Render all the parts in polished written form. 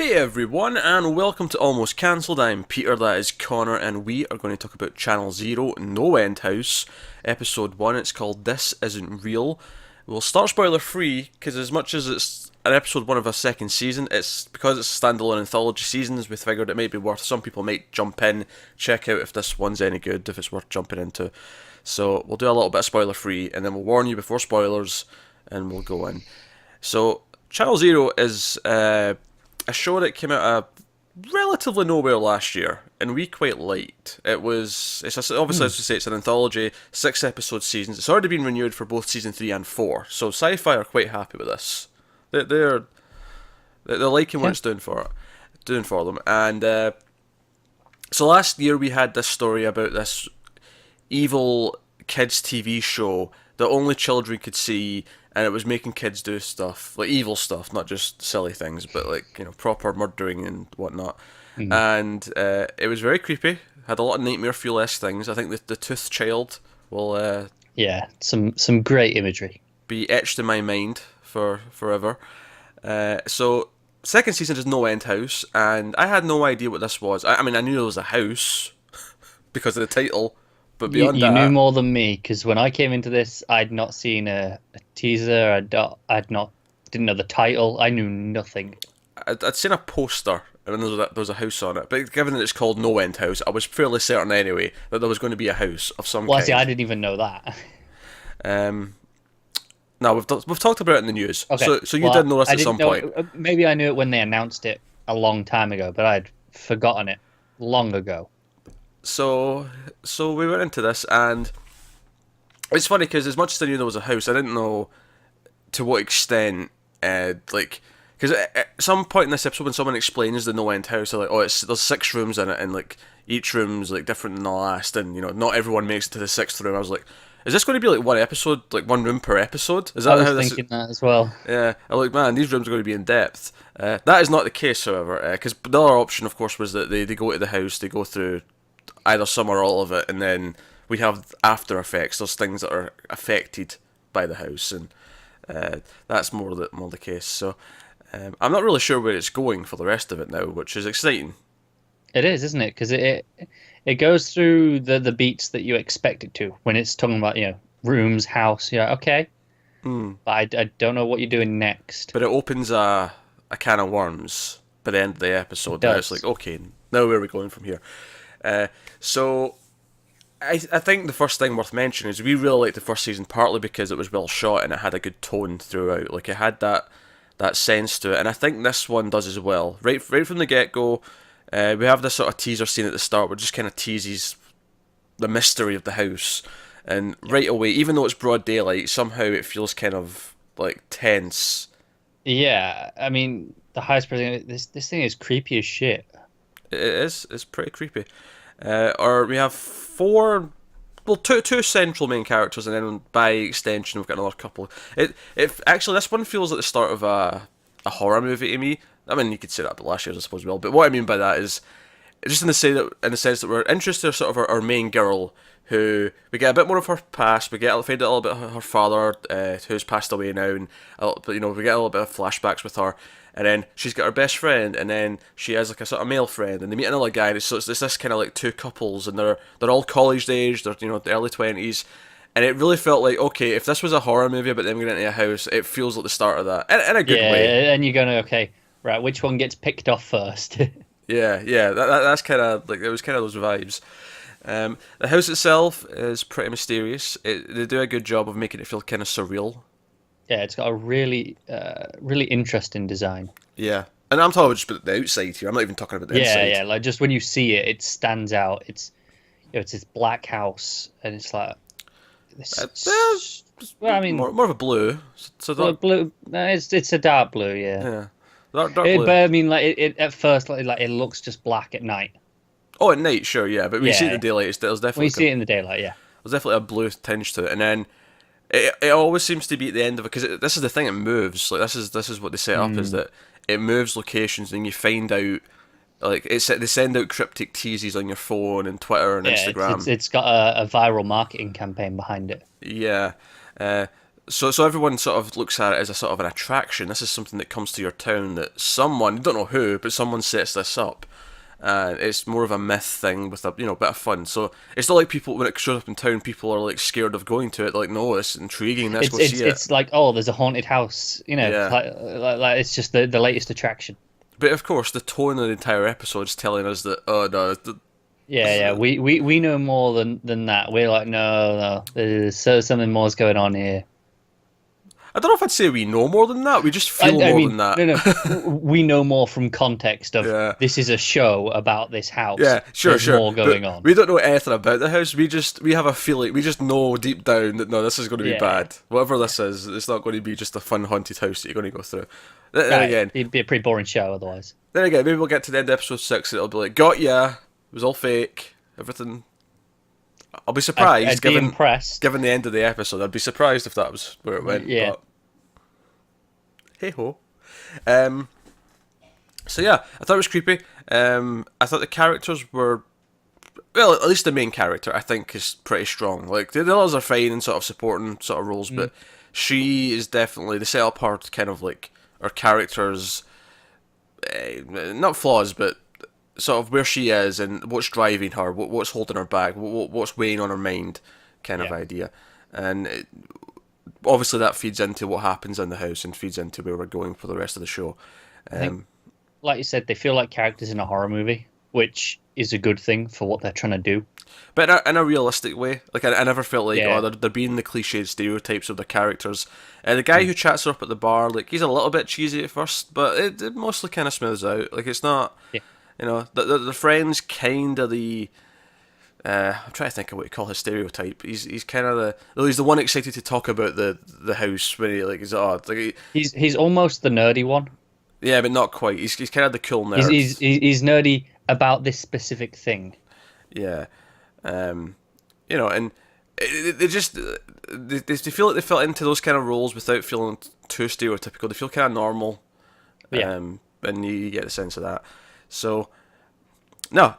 Hey everyone, and welcome to Almost Cancelled. I'm Peter, that is Connor, and we are going to talk about Channel Zero, No End House, Episode 1. It's called This Isn't Real. We'll start spoiler free, because as much as it's an episode 1 of a second season, it's because it's standalone anthology seasons, we figured it might be worth, some people might jump in, check out if this one's any good, if it's worth jumping into. So we'll do a little bit of spoiler free, and then we'll warn you before spoilers, and we'll go in. So, Channel Zero is a show that came out of relatively nowhere last year, and we quite liked. Obviously, as we say, it's an anthology, 6 episode seasons. It's already been renewed for both season 3 and 4, so SyFy are quite happy with this. They're liking what it's doing for them. And so last year we had this story about this evil kids TV show that only children could see, and it was making kids do stuff, like evil stuff, not just silly things, but like, proper murdering and whatnot. And it was very creepy, had a lot of nightmare fuel-esque things. I think the Tooth Child will some great imagery. be etched in my mind for forever. So second season is No End House, and I had no idea what this was. I mean, I knew there was a house because of the title, but beyond You knew that, more than me, because when I came into this, I'd not seen a teaser. Didn't know the title. I knew nothing. I'd seen a poster and there was a house on it, but given that it's called No End House, I was fairly certain anyway that there was going to be a house of some Well, kind. see, I didn't even know that. No, we've talked about it in the news. Okay. So you did notice I at didn't some know point. Maybe I knew it when they announced it a long time ago, but I'd forgotten it long ago. So we went into this, and it's funny because as much as I knew there was a house, I didn't know to what extent. Because at some point in this episode, when someone explains the No End House, they're like, "Oh, there's 6 rooms in it, and like each room's like different than the last, and not everyone makes it to the 6th room." I was like, "Is this going to be like one episode, like one room per episode? Is I that was how this?" thinking that as well. Yeah, I'm like, man, these rooms are going to be in depth. That is not the case, however, because the other option, of course, was that they go to the house, they go through either some or all of it, and then we have after effects. Those things that are affected by the house, and that's more the case. So I'm not really sure where it's going for the rest of it now, which is exciting. It is, isn't it? Because it goes through the beats that you expect it to when it's talking about rooms, house. Yeah, okay. But I don't know what you're doing next. But it opens a can of worms by the end of the episode. It Now does. it's like, okay, now where are we going from here? So I think the first thing worth mentioning is we really liked the first season, partly because it was well shot and it had a good tone throughout. Like, it had that sense to it, and I think this one does as well. Right from the get go, we have this sort of teaser scene at the start where it just kind of teases the mystery of the house, and right away, even though it's broad daylight, somehow it feels kind of like tense. Yeah, I mean, the highest president. This thing is creepy as shit. It is. It's pretty creepy. Or we have two central main characters, and then by extension we've got another couple. It actually, this one feels like the start of a horror movie to me. I mean, you could say that about last year's, I suppose, well. But what I mean by that is just in the sense that we're interested in sort of our main girl, who we get a bit more of her past. We find out a little bit of her father, who's passed away now, and but we get a little bit of flashbacks with her. And then she's got her best friend, and then she has like a sort of male friend, and they meet another guy. And it's this kind of like two couples, and they're all college age. They're the early 20s, and it really felt like, okay, if this was a horror movie about them getting into a house, it feels like the start of that, in a good way. Yeah, and you're going, okay, right, which one gets picked off first? Yeah. That's kind of like, it was kind of those vibes. The house itself is pretty mysterious. They do a good job of making it feel kind of surreal. Yeah, it's got a really interesting design. Yeah, and I'm talking just about the outside here. I'm not even talking about the inside. Yeah, like just when you see it, it stands out. It's it's this black house, and it's like this. Well, I mean, more of a blue. So blue. No, it's a dark blue, yeah. yeah, dark blue. But I mean, like it at first, like it looks just black at night. Oh, at night, sure, yeah, but when you see it in Yeah. the daylight, there's definitely When you see it in the daylight, yeah. there's definitely a blue tinge to it, and then it always seems to be at the end of it, because this is the thing, it moves. Like, this is what they set up, is that it moves locations, and you find out, like, they send out cryptic teases on your phone and Twitter and Yeah, Instagram. it's got a viral marketing campaign behind it. Yeah. So everyone sort of looks at it as a sort of an attraction. This is something that comes to your town that someone, you don't know who, but someone sets this up. And it's more of a myth thing with a bit of fun. So it's not like people when it shows up in town, people are like scared of going to it. They're like, no, it's intriguing. Let's go see it. It's like, oh, there's a haunted house. Yeah. Like it's just the latest attraction. But of course, the tone of the entire episode is telling us that Yeah. We know more than that. We're like, no, there's something more's going on here. I don't know if I'd say we know more than that. We just feel more than that. No. We know more from context of this is a show about this house. Yeah, sure, There's sure. more going on. We don't know anything about the house. We have a feeling. We just know deep down that no, this is going to be bad. Whatever this is, it's not going to be just a fun haunted house that you're going to go through. Then again, it'd be a pretty boring show otherwise. Then again, maybe we'll get to the end of episode 6 and it'll be like, got ya. It was all fake. Everything. I'll be surprised. I'd be impressed. Given the end of the episode, I'd be surprised if that was where it went. Yeah. But hey ho. So yeah, I thought it was creepy. I thought the characters were, well, at least the main character I think is pretty strong. Like the others are fine in sort of supporting sort of roles, but she is definitely, they set up her kind of like her character's not flaws, but sort of where she is and what's driving her, what's holding her back, what's weighing on her mind, kind of idea, and obviously that feeds into what happens in the house and feeds into where we're going for the rest of the show. I think, like you said, they feel like characters in a horror movie, which is a good thing for what they're trying to do. But in a realistic way. Like, I never felt like, they're being the cliched stereotypes of the characters. The guy who chats her up at the bar, like, he's a little bit cheesy at first, but it mostly kind of smooths out. Like, it's not, the friend's kind of the... I'm trying to think of what you call his stereotype. He's kind of he's the one excited to talk about the house when he like is odd. Like he's almost the nerdy one. Yeah, but not quite. He's kind of the cool nerd. He's nerdy about this specific thing. Yeah, and they just they feel like they fell into those kind of roles without feeling too stereotypical. They feel kind of normal. Yeah, and you get the sense of that. So no,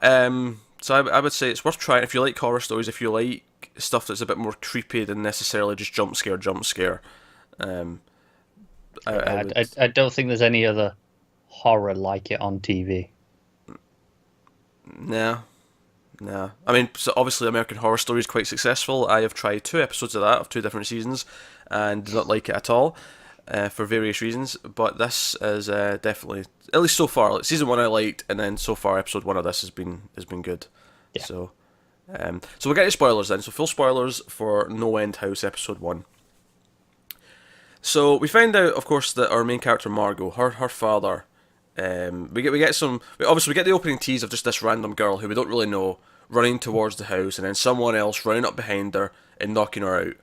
So I would say it's worth trying if you like horror stories, if you like stuff that's a bit more creepy than necessarily just jump scare. I don't think there's any other horror like it on TV. No. I mean, so obviously American Horror Story is quite successful. I have tried 2 episodes of that, of 2 different seasons, and did not like it at all, for various reasons. But this is definitely, at least so far, like season 1 I liked, and then so far episode 1 of this has been good. Yeah. So we'll get to spoilers then. So full spoilers for No End House episode 1. So we find out, of course, that our main character Margot, her father, we get the opening tease of just this random girl who we don't really know running towards the house, and then someone else running up behind her and knocking her out.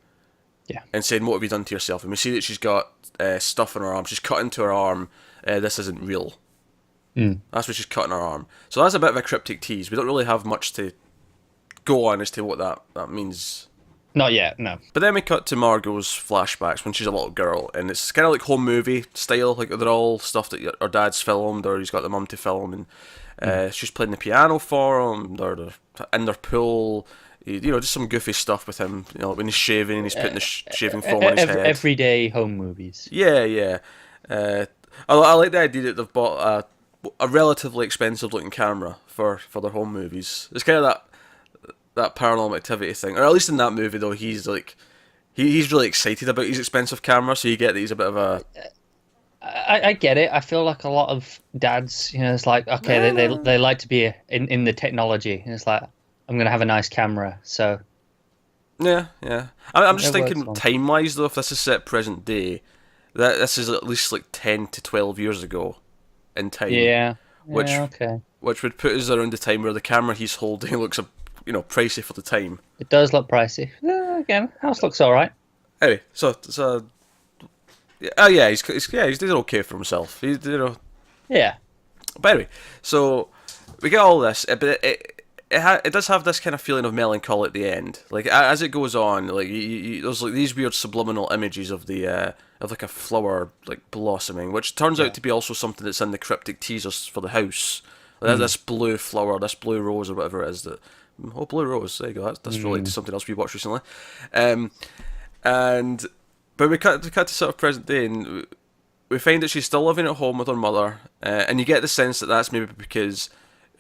Yeah. And saying, "What have you done to yourself?" And we see that she's got stuff on her arm. She's cut into her arm. This isn't real. That's what she's cutting her arm. So that's a bit of a cryptic tease. We don't really have much to go on as to what that means. Not yet, no. But then we cut to Margot's flashbacks when she's a little girl, and it's kind of like home movie style. Like they're all stuff that her dad's filmed, or he's got the mum to film, and she's playing the piano for him. They're in their pool. Just some goofy stuff with him. When he's shaving and he's putting the shaving foam on his head. Everyday home movies. Yeah. I like the idea that they've bought a relatively expensive looking camera for their home movies. It's kind of that Paranormal Activity thing, or at least in that movie though, he's like he's really excited about his expensive camera, so you get that he's a bit of a. I get it. I feel like a lot of dads, it's like okay, they like to be in the technology, and it's like I'm gonna have a nice camera, so. Yeah. I'm just thinking time wise though, if this is set present day, that this is at least like 10 to 12 years ago in time. Yeah. Which okay. Which would put us around the time where the camera he's holding looks pricey for the time. It does look pricey. Again, house looks all right. Anyway, so he's doing okay for himself. Yeah. But anyway, so we get all this, but it does have this kind of feeling of melancholy at the end. Like as it goes on, like there's like these weird subliminal images of the of like a flower like blossoming, which turns out to be also something that's in the cryptic teasers for the house. Like, this blue flower, this blue rose or whatever it is that. Oh, blue rose. There you go. That's related to something else we watched recently, and But we cut to sort of present day, and we find that she's still living at home with her mother, and you get the sense that that's maybe because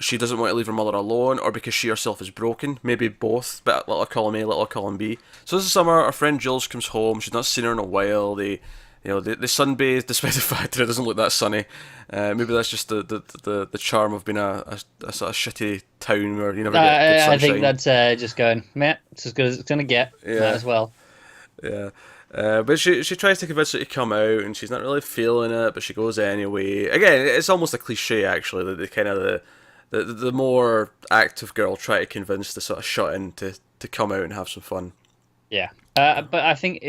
she doesn't want to leave her mother alone, or because she herself is broken. Maybe both, but little column A, little column B. So this is summer. Our friend Jules comes home. She's not seen her in a while. They sunbathe, despite the fact that it doesn't look that sunny. Maybe that's just the charm of being a sort of shitty town where you never get good sunshine. I think that's just going, meh, it's as good as it's gonna get. Yeah. Might as well. Yeah. But she tries to convince her to come out, and she's not really feeling it, but she goes anyway. Again, it's almost a cliche, actually, that the kind of the more active girl try to convince the sort of shut-in to come out and have some fun. Yeah. But I think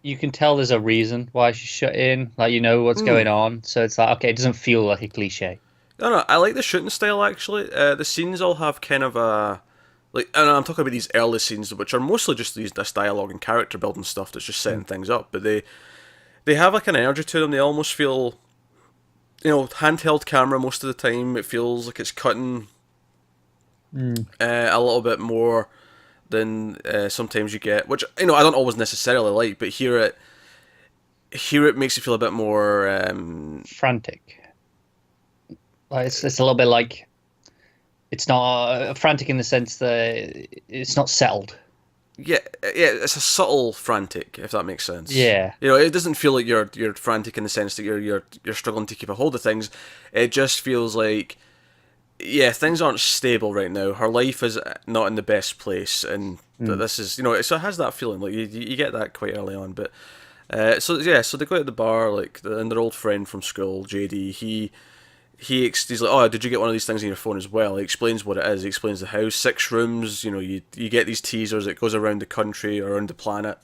you can tell there's a reason why she's shut in. Like, you know what's going on. So it's like, okay, it doesn't feel like a cliche. No, I like the shooting style, actually. The scenes all have kind of a... Like, and I'm talking about these early scenes, which are mostly just this dialogue and character building stuff that's just setting things up. But they have like an energy to them. They almost feel, handheld camera most of the time. It feels like it's cutting a little bit more than sometimes you get, which I don't always necessarily like. But here it makes it feel a bit more frantic. Like it's a little bit like. It's not frantic in the sense that it's not settled. Yeah, it's a subtle frantic, if that makes sense. Yeah. It doesn't feel like you're frantic in the sense that you're struggling to keep a hold of things. It just feels like, things aren't stable right now. Her life is not in the best place, and this is, so it has that feeling. Like you get that quite early on, but so they go out to the bar, and their old friend from school, JD, he's like, oh, did you get one of these things on your phone as well? He explains what it is. He explains the house, 6 rooms. You get these teasers. It goes around the country, around the planet,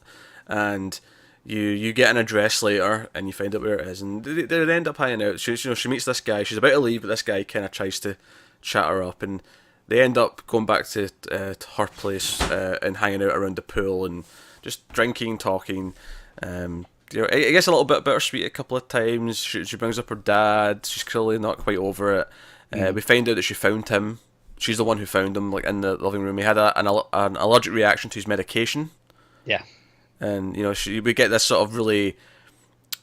and you get an address later, and you find out where it is. And they end up hanging out. She meets this guy. She's about to leave, but this guy kind of tries to chat her up, and they end up going back to her place and hanging out around the pool and just drinking, talking. I guess a little bit bittersweet a couple of times. She brings up her dad. She's clearly not quite over it. We find out that she found him. She's the one who found him, in the living room. He had an allergic reaction to his medication. Yeah. And we get this sort of really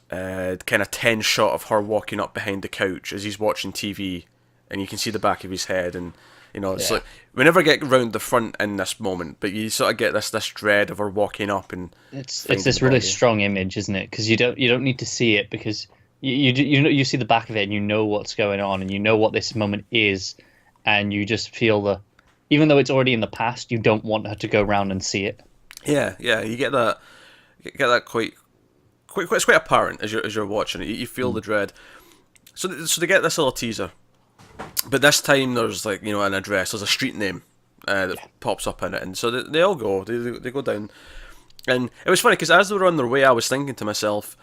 kind of tense shot of her walking up behind the couch as he's watching TV, and you can see the back of his head, and it's like we never get round the front in this moment, but you sort of get this dread of her walking up, and it's this really strong image, isn't it? Because you don't need to see it, because you see the back of it and you know what's going on and you know what this moment is, and you just feel even though it's already in the past, you don't want her to go round and see it. Yeah, you get that quite it's quite apparent as you're watching it. You feel the dread. So they get this little teaser. But this time there's an address, there's a street name that pops up in it, and so they all go, they go down, and it was funny because as they were on their way, I was thinking to myself,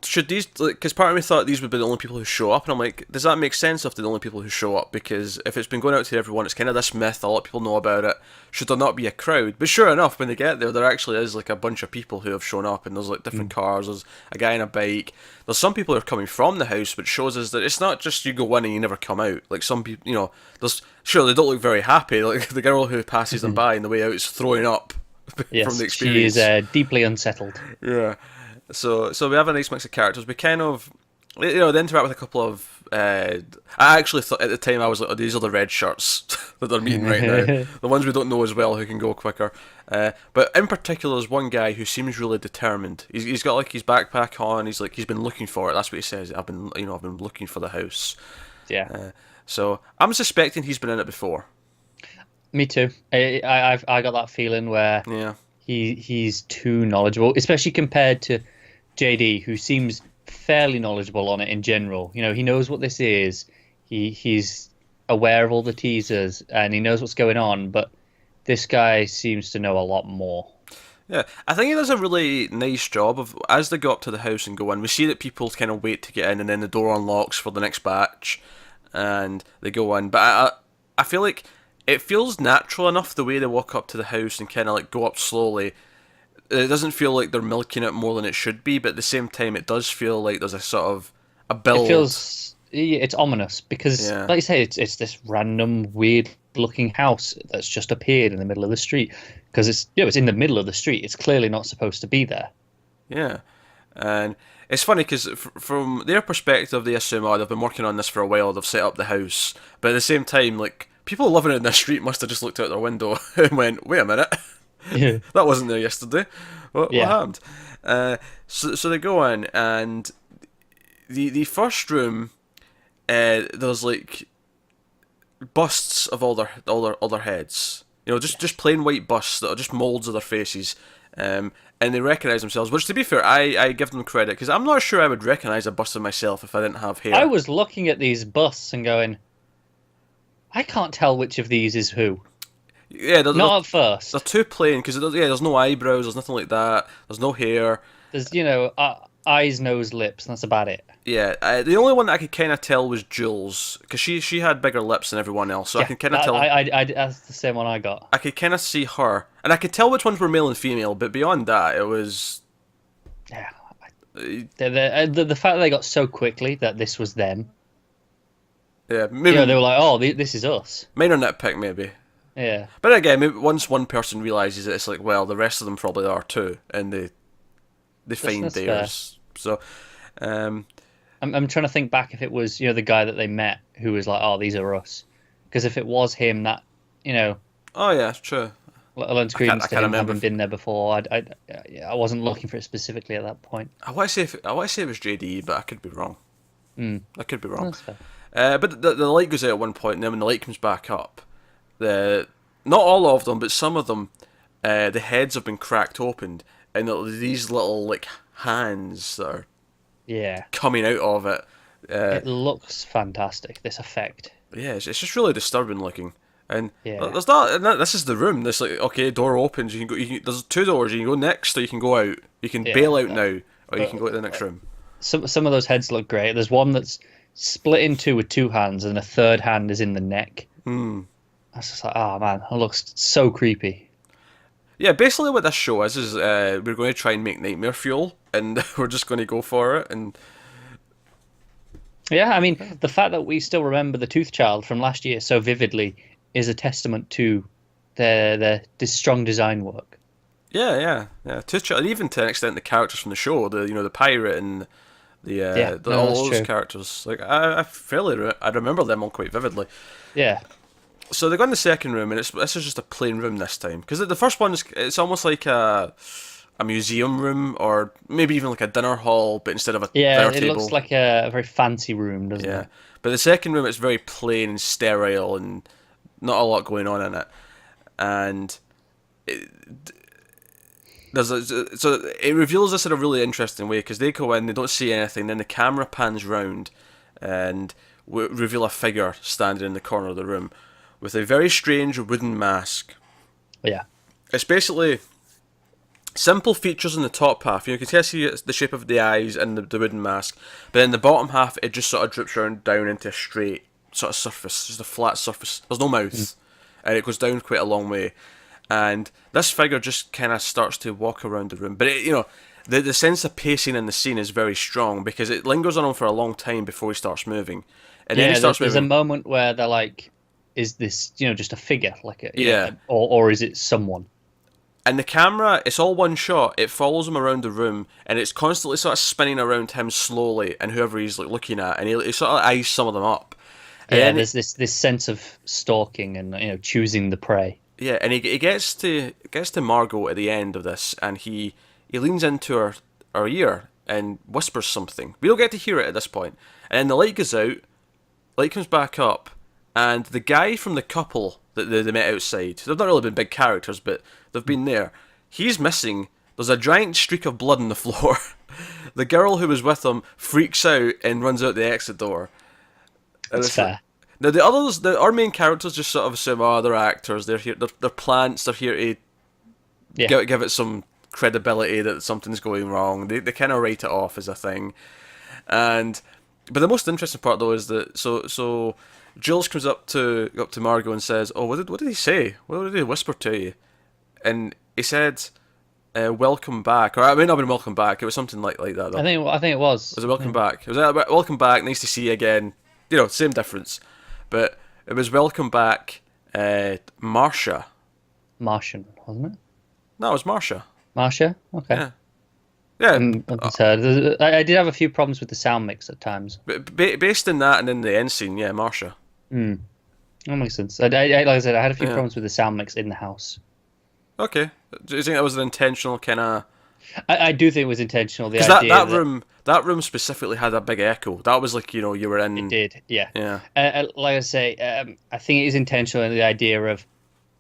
should these, because part of me thought these would be the only people who show up, and I'm like, does that make sense if they're the only people who show up? Because if it's been going out to everyone, it's kind of this myth, a lot of people know about it, should there not be a crowd? But sure enough, when they get there actually is a bunch of people who have shown up, and there's different cars, there's a guy on a bike, there's some people who are coming from the house, which shows us that it's not just you go in and you never come out. Some people, sure, they don't look very happy, the girl who passes them by on the way out is throwing up from the experience. She is deeply unsettled. Yeah. So we have a nice mix of characters. We kind of, they interact with a couple of. I actually thought at the time I was like, oh, these are the red shirts that they're meeting right now. The ones we don't know as well who can go quicker. But in particular, there's one guy who seems really determined. He's got his backpack on. He's been looking for it. That's what he says. I've been looking for the house. Yeah. So I'm suspecting he's been in it before. Me too. I got that feeling where he's too knowledgeable, especially compared to JD, who seems fairly knowledgeable on it in general. He knows what this is. He's aware of all the teasers and he knows what's going on, but this guy seems to know a lot more. Yeah, I think he does a really nice job of, as they go up to the house and go in, we see that people kind of wait to get in, and then the door unlocks for the next batch and they go in. But I feel like it feels natural enough the way they walk up to the house and kind of go up slowly. It doesn't feel like they're milking it more than it should be, but at the same time, it does feel like there's a sort of a build. It's ominous because, like you say, it's this random weird-looking house that's just appeared in the middle of the street. because it's in the middle of the street. It's clearly not supposed to be there. Yeah, and it's funny because from their perspective, they assume, oh, they've been working on this for a while. They've set up the house, but at the same time, like people living in this street must have just looked out their window and went, "Wait a minute, Yeah. that wasn't there yesterday. What Yeah. happened?" So they go in, and the first room, there's like busts of all their heads. You know, just plain white busts that are just molds of their faces. And they recognise themselves, which, to be fair, I give them credit, because I'm not sure I would recognise a bust of myself if I didn't have hair. I was looking at these busts and going, I can't tell which of these is who. Yeah, not at first. They're too plain, because there's no eyebrows, there's nothing like that, there's no hair. There's, eyes, nose, lips, and that's about it. Yeah, the only one that I could kind of tell was Jules, because she had bigger lips than everyone else, so yeah, I can kind of tell. That's the same one I got. I could kind of see her, and I could tell which ones were male and female, but beyond that, it was. Yeah, the fact that they got so quickly that this was them. Yeah, maybe they were like, "Oh, this is us." Minor nitpick, maybe. Yeah, but again, maybe once one person realizes it, it's like, well, the rest of them probably are too, and they find theirs. Fair. So. I'm trying to think back if it was the guy that they met who was like, oh, these are us, because if it was him, that oh yeah, true. A lends credence to him having been there before. I wasn't looking for it specifically at that point. I want to say it was JD, but I could be wrong. I could be wrong. That's fair. But the light goes out at one point, and then when the light comes back up, not all of them, but some of them, the heads have been cracked open, and these little like hands that are coming out of it. It looks fantastic, this effect. Yeah, it's just really disturbing looking. And there's that, and this is the room. This like, okay, door opens. You can go. There's two doors. You can go next, or you can go out. You can bail out now, or you can go to the next room. Some of those heads look great. There's one that's split in two with two hands, and a third hand is in the neck. I was just like, oh man, that looks so creepy. Yeah, basically what this show is we're going to try and make nightmare fuel, and we're just going to go for it. And yeah, I mean, the fact that we still remember the Tooth Child from last year so vividly is a testament to their strong design work. Yeah. Tooth Child, and even to an extent the characters from the show, the pirate and all those characters. Like I remember them all quite vividly. Yeah. So they go in the second room, and this is just a plain room this time, because the first one it's almost like a museum room, or maybe even like a dinner hall, but instead of a dinner table. Looks like a very fancy room, doesn't it? Yeah, but the second room it's very plain and sterile, and not a lot going on in it, and so it reveals this in a really interesting way, because they go in, they don't see anything, then the camera pans round, and reveal a figure standing in the corner of the room with a very strange wooden mask. Yeah. It's basically simple features in the top half. You can see the shape of the eyes and the wooden mask, but in the bottom half it just sort of drips down into a straight sort of surface, just a flat surface. There's no mouth, and it goes down quite a long way. And this figure just kind of starts to walk around the room. But the sense of pacing in the scene is very strong, because it lingers on him for a long time before he starts moving. And then he starts moving. There's a moment where they're like, is this just a figure, like or is it someone? And the camera, it's all one shot. It follows him around the room, and it's constantly sort of spinning around him slowly, and whoever he's like looking at, and he sort of eyes some of them up. And there's this sense of stalking and choosing the prey. Yeah, and he gets to Margot at the end of this, and he leans into her ear and whispers something. We don't get to hear it at this point. And then the light goes out, light comes back up, and the guy from the couple that they met outside, they've not really been big characters, but they've been there. He's missing. There's a giant streak of blood on the floor. The girl who was with him freaks out and runs out the exit door. That's fair. Now the others, our main characters just sort of assume, they're actors, they're here, they're plants, they're here to give it some credibility that something's going wrong. They kind of write it off as a thing. But the most interesting part though is that so Jules comes up to Margot and says, "Oh, what did he say? What did he whisper to you?" And he said, "Welcome back," or it may not have been "welcome back." It was something like that. Though. I think it was. Was it "welcome back"? It was "welcome back." Nice to see you again. Same difference, but it was "welcome back, Marcia." Martian, wasn't it? No, it was Marsha. Marcia? Okay. Yeah. Yeah. I did have a few problems with the sound mix at times. Based in that and in the end scene, yeah, Marsha. Hmm. That makes sense. Like I said, I had a few Yeah. problems with the sound mix in the house. Okay. Do you think that was an intentional kind of? I do think it was intentional. The Because idea that room specifically had a big echo. That was like, you were it in. did, yeah. Yeah. Like I say, I think it is intentional in the idea of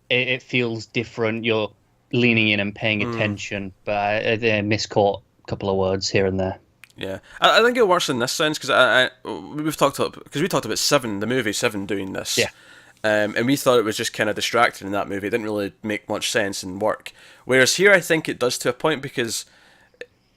it feels different. You're leaning in and paying attention, but I miscaught a couple of words here and there. Yeah, I think it works in this sense because we talked about Seven, the movie Seven, doing this. Yeah. And we thought it was just kind of distracting in that movie. It didn't really make much sense and work. Whereas here, I think it does to a point because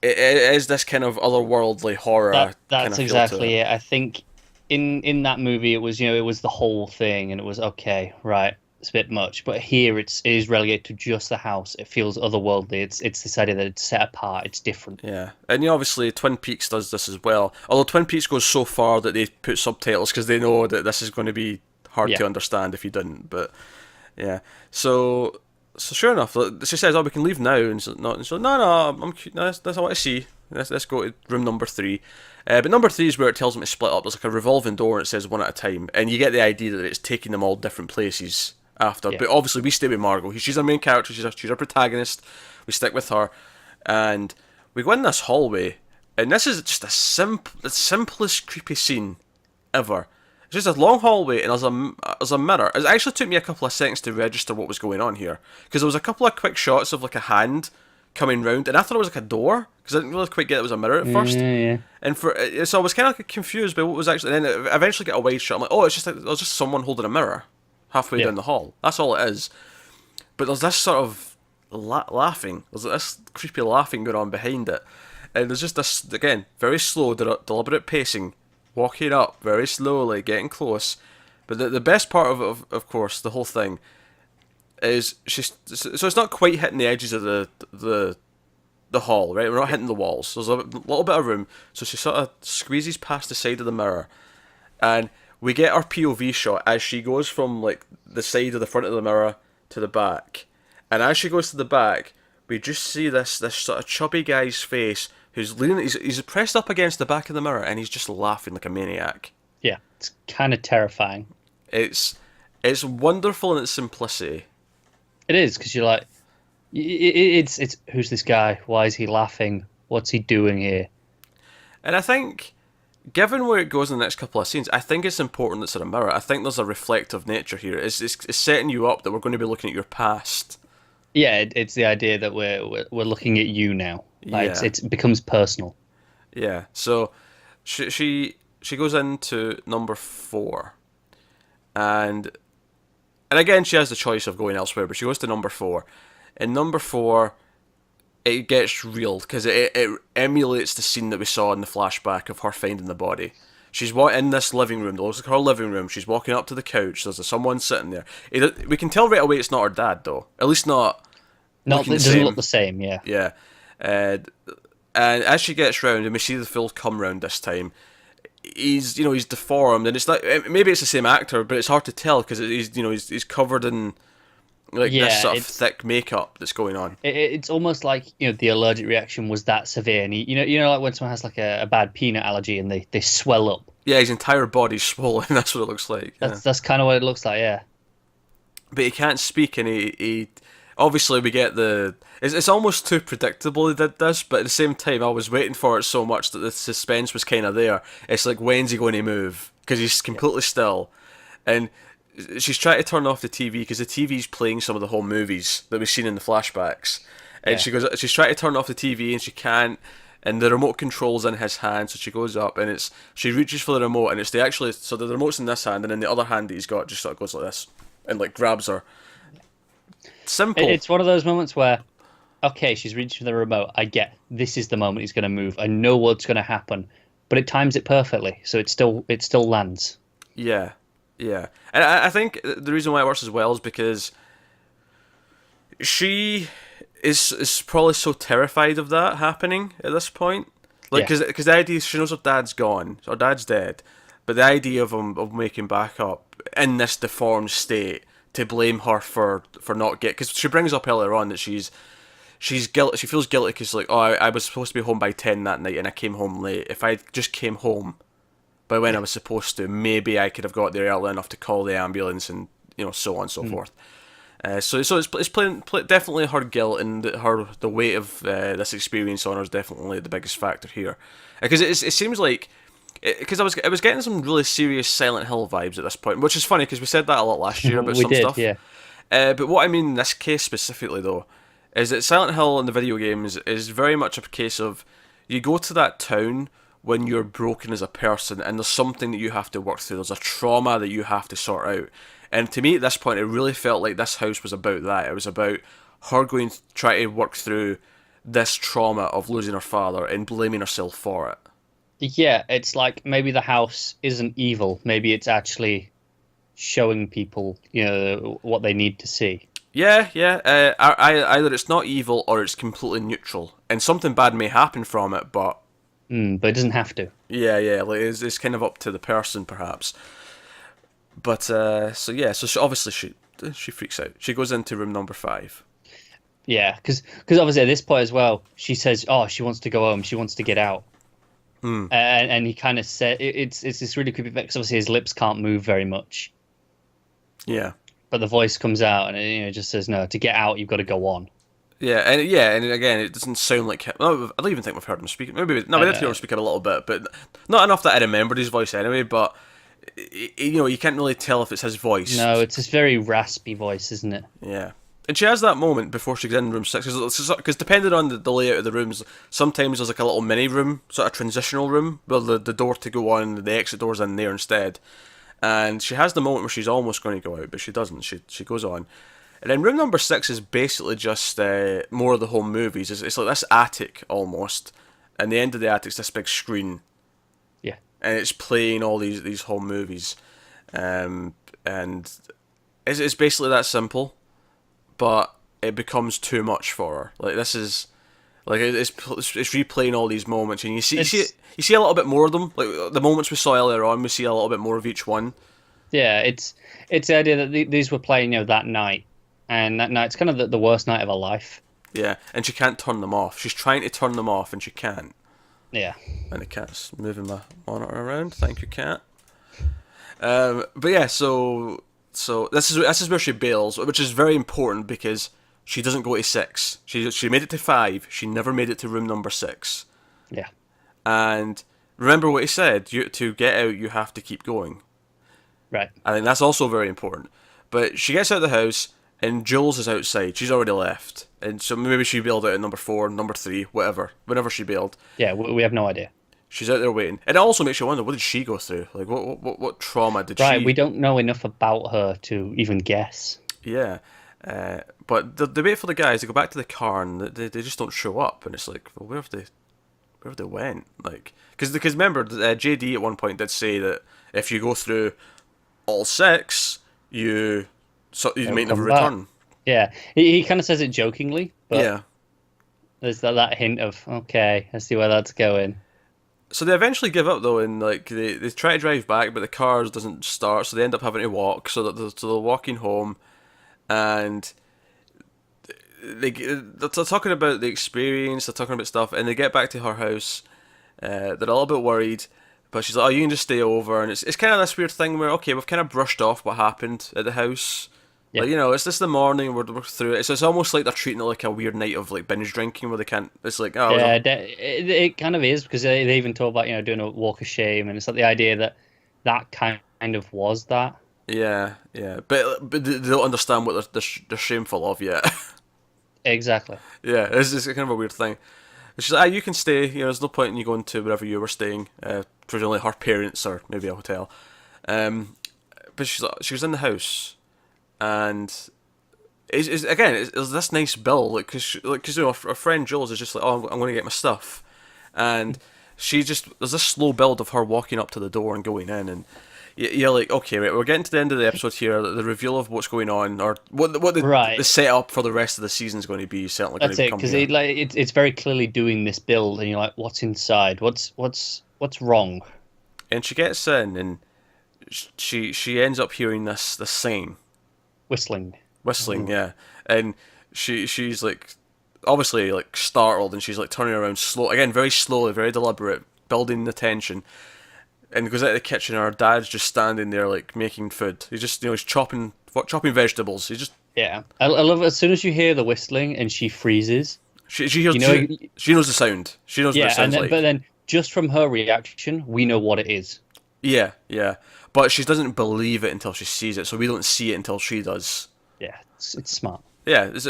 it is this kind of otherworldly horror. That's exactly it. I think in that movie, it was it was the whole thing, and it was okay, right. It's a bit much, but here it is relegated to just the house. It feels otherworldly. It's this idea that it's set apart. It's different. Yeah, and obviously Twin Peaks does this as well. Although Twin Peaks goes so far that they put subtitles because they know that this is going to be hard to understand if you didn't. But yeah, so sure enough, she says, "Oh, we can leave now," and so no, that's I want to see. Let's go to room number 3. But number 3 is where it tells them to split up. There's like a revolving door, and it says one at a time, and you get the idea that it's taking them all different places after. Yeah. But obviously we stay with Margot. She's our main character. She's our protagonist. We stick with her, and we go in this hallway, and this is just the simplest creepy scene ever. It's just a long hallway, and there's a mirror. It actually took me a couple of seconds to register what was going on here, because there was a couple of quick shots of like a hand coming round, and I thought it was like a door, because I didn't really quite get it was a mirror at first. Yeah. And so I was kind of confused by what was actually. And then it eventually get a wide shot. I'm like, oh, it's just someone holding a mirror halfway down the hall. That's all it is. But there's this sort of laughing. There's this creepy laughing going on behind it, and there's just this again very slow, deliberate pacing, walking up very slowly, getting close. But the best part of course, the whole thing is so it's not quite hitting the edges of the hall, right? We're not hitting the walls. There's a little bit of room, so she sort of squeezes past the side of the mirror, and we get our POV shot as she goes from like the side of the front of the mirror to the back, and as she goes to the back, we just see this sort of chubby guy's face who's leaning. He's pressed up against the back of the mirror, and he's just laughing like a maniac. Yeah, it's kind of terrifying. It's wonderful in its simplicity. It is, because you're like, it's who's this guy? Why is he laughing? What's he doing here? And I think, given where it goes in the next couple of scenes, I think it's important that it's in a mirror. I think there's a reflective nature here. It's setting you up that we're going to be looking at your past. Yeah, it's the idea that we're looking at you now. Like, yeah. it becomes personal. Yeah. So she goes into number 4, and again she has the choice of going elsewhere, but she goes to number 4. In number 4, it gets real because it emulates the scene that we saw in the flashback of her finding the body. She's in this living room. It looks like her living room. She's walking up to the couch. There's someone sitting there. We can tell right away it's not her dad, though. At least not. It doesn't look the same. Yeah. Yeah. And as she gets round, and we see the full come round this time, he's deformed, and it's like maybe it's the same actor, but it's hard to tell because he's covered in this sort of thick makeup that's going on. It's almost like the allergic reaction was that severe, and like when someone has like a bad peanut allergy and they swell up. Yeah, his entire body's swollen. That's what it looks like. That's kind of what it looks like. Yeah. But he can't speak, and he obviously we get it's almost too predictable he did this, but at the same time I was waiting for it so much that the suspense was kind of there. It's like, when's he going to move? Because he's completely still, and she's trying to turn off the TV because the TV's playing some of the home movies that we've seen in the flashbacks, and she's trying to turn off the TV and she can't, and the remote control's in his hand, so she goes up and she reaches for the remote, and so the remote's in this hand, and then the other hand that he's got just sort of goes like this and like grabs her. Simple. It's one of those moments where, okay, she's reaching for the remote. I get this is the moment he's going to move. I know what's going to happen, but it times it perfectly, so it still lands. Yeah, and I think the reason why it works as well is because she is probably so terrified of that happening at this point. Like, because the idea she knows her dad's gone, her dad's dead, but the idea of him making back up in this deformed state to blame her for not because she brings up earlier on that she's guilty. She feels guilty because like, oh, I was supposed to be home by 10 that night and I came home late. If I just came home by when I was supposed to, maybe I could have got there early enough to call the ambulance and so on and so forth. So it's definitely her guilt, and the weight of this experience on her is definitely the biggest factor here, because it seems like, because I was getting some really serious Silent Hill vibes at this point, which is funny because we said that a lot last year about stuff. Yeah. But what I mean in this case specifically though is that Silent Hill in the video games is very much a case of you go to that town when you're broken as a person and there's something that you have to work through. There's a trauma that you have to sort out. And to me at this point, it really felt like this house was about that. It was about her going to try to work through this trauma of losing her father and blaming herself for it. Yeah, it's like maybe the house isn't evil. Maybe it's actually showing people, what they need to see. Yeah. Either it's not evil or it's completely neutral, and something bad may happen from it, but but it doesn't have to. Yeah, like it's kind of up to the person, perhaps. But so obviously she freaks out. She goes into room number 5. Yeah, because obviously at this point as well, she says, "Oh, she wants to go home. She wants to get out." And he kind of said it's this really creepy because obviously his lips can't move very much. Yeah. But the voice comes out and it just says, "No, to get out, you've got to go on." Yeah, and again, it doesn't sound like him. I don't even think we've heard him speak. We did hear him speak a little bit, but not enough that I remembered his voice anyway. But you can't really tell if it's his voice. No, it's this very raspy voice, isn't it? Yeah, and she has that moment before she gets in room 6, because depending on the layout of the rooms, sometimes there's like a little mini room, sort of transitional room, where the door to go on, the exit door's in there instead. And she has the moment where she's almost going to go out, but she doesn't. She goes on. And then room number 6 is basically just more of the home movies. It's like this attic almost, and the end of the attic's this big screen. Yeah. And it's playing all these home movies, and it's basically that simple, but it becomes too much for her. Like this is, like it's replaying all these moments, and you see a little bit more of them. Like the moments we saw earlier on, we see a little bit more of each one. Yeah, it's the idea that these were playing that night. And that night's kind of the worst night of her life. Yeah, and she can't turn them off. She's trying to turn them off, and she can't. Yeah. And the cat's moving my monitor around. Thank you, cat. But yeah, so this is where she bails, which is very important because she doesn't go to 6. She made it to 5. She never made it to room number 6. Yeah. And remember what he said. To get out, you have to keep going. Right. I think that's also very important. But she gets out of the house. And Jules is outside. She's already left. And so maybe she bailed out at number 4, number 3, whatever. Whenever she bailed. Yeah, we have no idea. She's out there waiting. And it also makes you wonder, what did she go through? Like, what trauma did she... Right, we don't know enough about her to even guess. Yeah. But they wait for the guys to go back to the car, and they just don't show up. And it's like, well, where have they went? Like, because remember, JD at one point did say that if you go through all 6, you might never return. Yeah, he kind of says it jokingly, but yeah, there's that hint of, okay, I see where that's going. So they eventually give up though, and like they try to drive back, but the car doesn't start, so they end up having to walk. So they're walking home, and they're talking about the experience, they're talking about stuff, and they get back to her house. They're a little bit worried. But she's like, oh, you can just stay over. And it's kind of this weird thing where, okay, we've kind of brushed off what happened at the house. Yeah. Like, it's just the morning, we're through it. So it's almost like they're treating it like a weird night of like binge drinking where they can't, it's like, oh. Yeah, it kind of is, because they even talk about, doing a walk of shame. And it's like the idea that kind of was that. Yeah. But they don't understand what they're shameful of yet. Exactly. Yeah, it's kind of a weird thing. She's like, you can stay, there's no point in you going to wherever you were staying, presumably her parents or maybe a hotel. But she was in the house, and it's this nice bill, because her friend Jules is just like, oh, I'm going to get my stuff, and there's this slow build of her walking up to the door and going in, and you're like, okay, right, we're getting to the end of the episode here, the reveal of what's going on, or what the setup for the rest of the season is going to be. Certainly, that's it, because it's very clearly doing this build, and you're like, what's inside? What's wrong? And she gets in, and she ends up hearing this sign, Whistling, yeah. And she's like obviously like startled, and she's like turning around slow again, very slowly, very deliberate, building the tension. And goes out of the kitchen, and her dad's just standing there like making food. He's just he's chopping vegetables. He's just I love it. As soon as you hear the whistling and she freezes, she hears she knows the sound. She knows what it sounds like. But then just from her reaction, we know what it is. Yeah, yeah. But she doesn't believe it until she sees it, so we don't see it until she does. Yeah, it's smart. Yeah, it's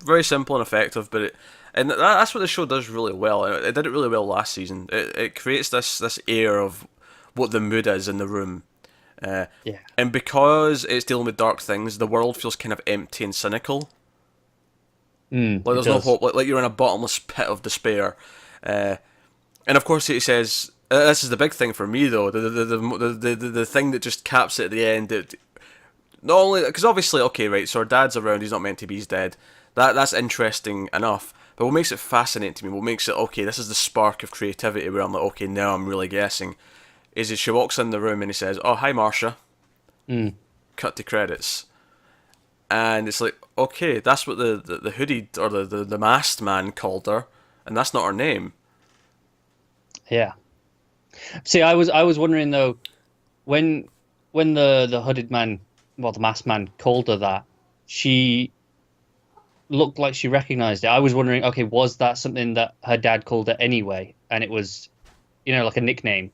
very simple and effective, but that's what the show does really well. It did it really well last season. It creates this air of what the mood is in the room. And because it's dealing with dark things, the world feels kind of empty and cynical. Like there's no hope. Like you're in a bottomless pit of despair. And of course, he says this is the big thing for me though. The thing that just caps it at the end. Not only because obviously, okay, right. So our dad's around. He's not meant to be. He's dead. That's interesting enough. But what makes it fascinating to me, what makes it okay, this is the spark of creativity where I'm like, okay, now I'm really guessing. Is that she walks in the room and he says, "Oh, hi, Marcia." Cut to credits, and it's like, okay, that's what the hooded or the masked man called her, and that's not her name. Yeah. See, I was wondering though, when the hooded man, well, the masked man called her that, she looked like she recognized it. I was wondering, okay, was that something that her dad called her anyway, and it was, like a nickname?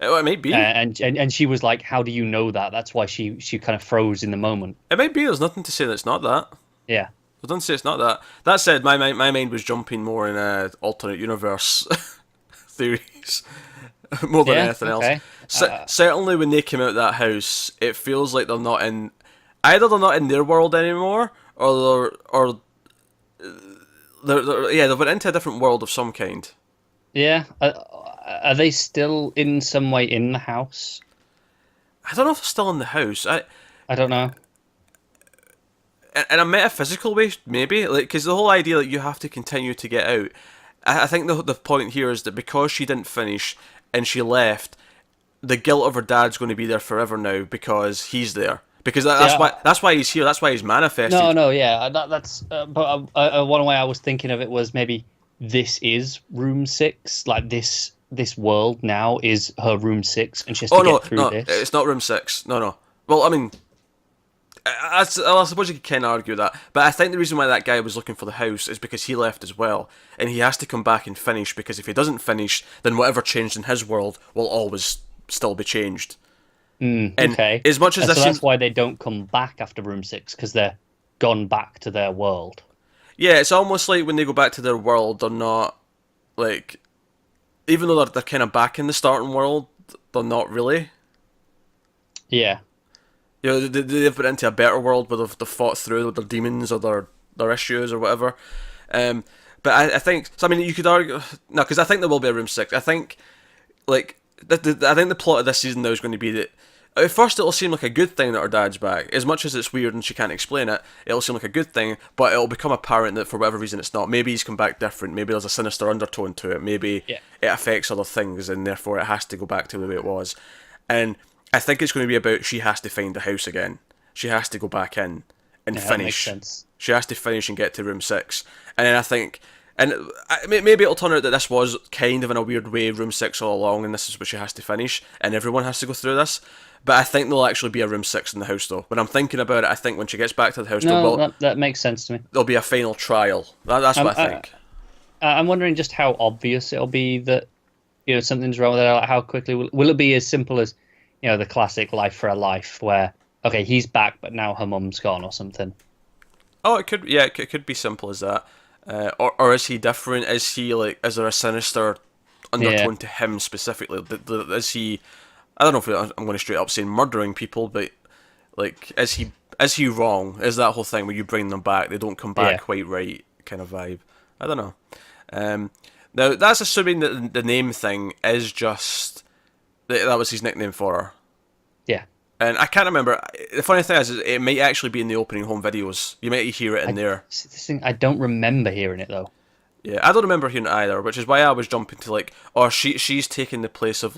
It might be. And she was like, how do you know that? That's why she kind of froze in the moment. It might be. There's nothing to say that it's not that. Yeah. There's nothing to say it's not that. That said, my mind was jumping more in alternate universe theories more than anything else. Certainly when they came out of that house, it feels like they're not in... Either they're not in their world anymore, or they've went into a different world of some kind. Yeah. Are they still in some way in the house? I don't know if they're still in the house. I don't know. In a metaphysical way, maybe, because the whole idea that you have to continue to get out. I think the point here is that because she didn't finish and she left, the guilt of her dad's going to be there forever now because he's there. Because that's why he's here. That's why he's manifested. That's. But one way I was thinking of it was maybe this is room 6, like this world now is her room 6, and she has to get through this. It's not room 6. No. Well, I mean, I suppose you could kind of argue that, but I think the reason why that guy was looking for the house is because he left as well, and he has to come back and finish, because if he doesn't finish, then whatever changed in his world will always still be changed. Okay. As much as that's why they don't come back after room 6, because they're gone back to their world. Yeah, it's almost like when they go back to their world, they're not like. Even though they're kind of back in the starting world, they're not really. Yeah. They've been into a better world where they've fought through with their demons or their issues or whatever. But I think... So, I mean, you could argue... No, because I think there will be a Room 6. I think, I think the plot of this season now is going to be that... At first, it'll seem like a good thing that her dad's back. As much as it's weird and she can't explain it, it'll seem like a good thing, but it'll become apparent that for whatever reason it's not. Maybe he's come back different. Maybe there's a sinister undertone to it. Maybe it affects other things, and therefore it has to go back to the way it was. And I think it's going to be about she has to find the house again. She has to go back in and finish. That makes sense. She has to finish and get to room 6. And then I think... And maybe it'll turn out that this was kind of in a weird way room 6 all along, and this is what she has to finish, and everyone has to go through this. But I think there'll actually be a room 6 in the house, though. When I'm thinking about it, I think when she gets back to the house, that makes sense to me. There'll be a final trial. That's what I think. I'm wondering just how obvious it'll be that something's wrong with it. Like how quickly will it be as simple as the classic Life for a Life, where okay, he's back, but now her mum's gone or something. Oh, it could. Yeah, it could be simple as that. Or is he different? Is he is there a sinister undertone to him specifically? Is he? I don't know if I'm going to straight up say murdering people, but is he wrong? Is that whole thing where you bring them back, they don't come back quite right kind of vibe? I don't know. Now that's assuming that the name thing is just that was his nickname for her. Yeah. And I can't remember. The funny thing is it might actually be in the opening home videos. You might hear it in there. This thing, I don't remember hearing it though. Yeah, I don't remember hearing it either, which is why I was jumping to she's taking the place of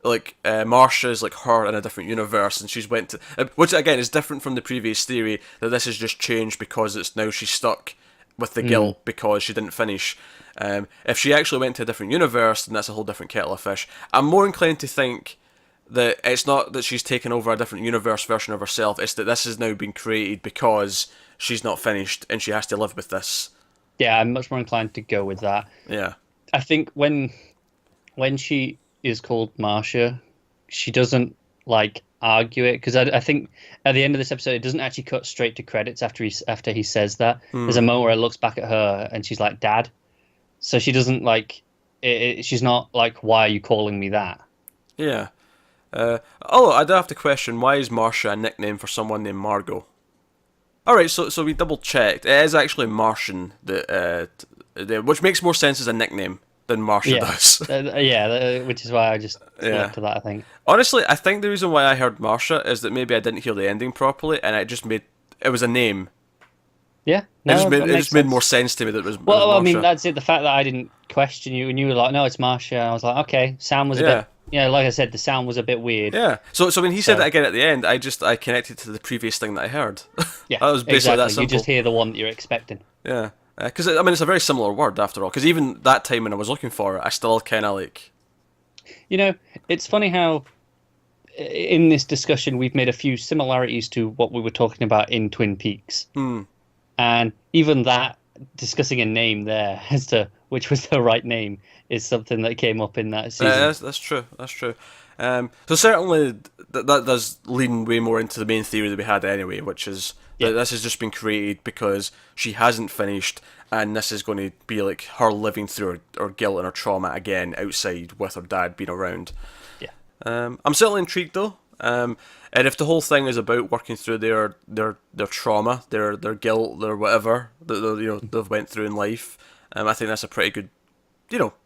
like Marsha is like her in a different universe, and she's went to, which again is different from the previous theory that this has just changed because it's now she's stuck with the guilt because she didn't finish. If she actually went to a different universe, then that's a whole different kettle of fish. I'm more inclined to think that it's not that she's taken over a different universe version of herself, it's that this has now been created because she's not finished and she has to live with this. Yeah, I'm much more inclined to go with that. Yeah. I think when she is called Marsha, she doesn't like argue it, because I think at the end of this episode it doesn't actually cut straight to credits after he says that. There's a moment where it looks back at her and she's like, Dad. So she doesn't like she's not like, why are you calling me that? Yeah. I do have to question, why is Marsha a nickname for someone named Margot? Alright, so we double checked. It is actually Martian, which makes more sense as a nickname than Marsha does. Which is why I just stuck to that, I think. Honestly, I think the reason why I heard Marsha is that maybe I didn't hear the ending properly, and it was a name. Yeah, it just made more sense to me that it was. Well, I mean, that's it. The fact that I didn't question you and you were like, "No, it's Marsha," I was like, "Okay." Sound was a bit, like I said, the sound was a bit weird. Yeah. So when he said that again at the end, I connected to the previous thing that I heard. Yeah, that was basically that simple. You just hear the one that you're expecting. Yeah, because I mean, it's a very similar word after all. Because even that time when I was looking for it, I still kind of like. You know, it's funny how in this discussion we've made a few similarities to what we were talking about in Twin Peaks. And even that, discussing a name there as to which was the right name, is something that came up in that season. That's true. That's true. So certainly that does lean way more into the main theory that we had anyway, which is that this has just been created because she hasn't finished, and this is going to be like her living through her guilt and her trauma again outside with her dad being around. Yeah. I'm certainly intrigued though. And if the whole thing is about working through their trauma, their guilt, their whatever that they've went through in life, I think that's a pretty good,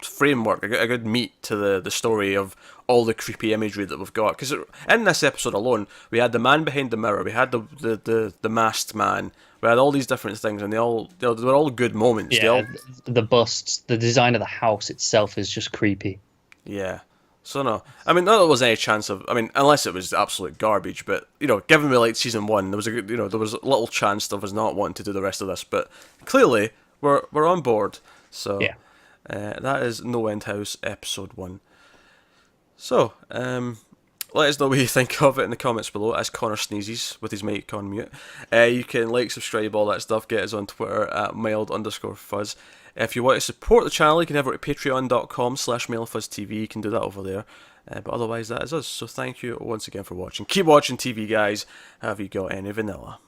framework, a good meat to the story of all the creepy imagery that we've got. Because in this episode alone, we had the man behind the mirror, we had the masked man, we had all these different things, and they were all good moments. Yeah, the busts, the design of the house itself is just creepy. Yeah. So no, I mean, not that there was any chance of. I mean, unless it was absolute garbage. But given we liked season 1, there was there was a little chance of us not wanting to do the rest of this. But clearly, we're on board. So yeah, that is No End House episode 1. So let us know what you think of it in the comments below. As Connor sneezes with his mic on mute, you can like, subscribe, all that stuff. Get us on Twitter at mild_fuzz. If you want to support the channel, you can head over to patreon.com/MaileFuzzTV. You can do that over there. But otherwise, that is us. So thank you once again for watching. Keep watching TV, guys. Have you got any vanilla?